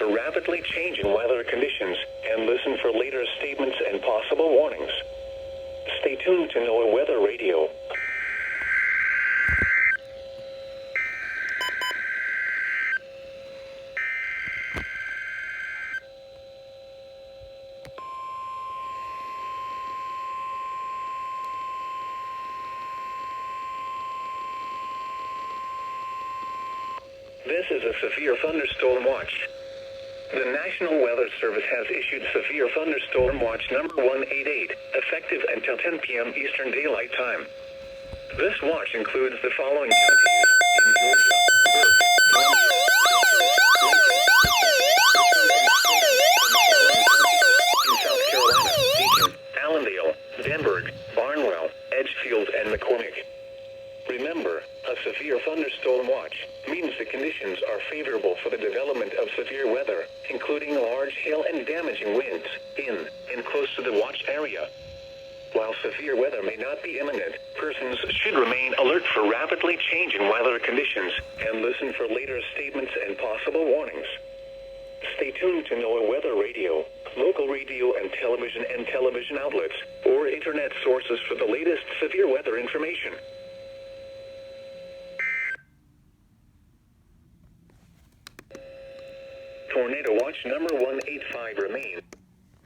for rapidly changing weather conditions and listen for later statements and possible warnings. Stay tuned to NOAA Weather Radio. This is a severe thunderstorm watch. The National Weather Service has issued severe thunderstorm watch number 188, effective until 10 p.m. Eastern Daylight Time. This watch includes the following counties in Georgia: Burke, Columbia, Lincoln, in South Carolina, Aiken, Allendale, Denberg, Barnwell, Edgefield, and McCormick. Remember, a severe thunderstorm watch means the conditions are favorable for the development of severe weather, including large hail and damaging winds, in and close to the watch area. While severe weather may not be imminent, persons should remain alert for rapidly changing weather conditions and listen for later statements and possible warnings. Stay tuned to NOAA Weather Radio, local radio and television outlets, or internet sources for the latest severe weather information. Tornado watch number 185 remains.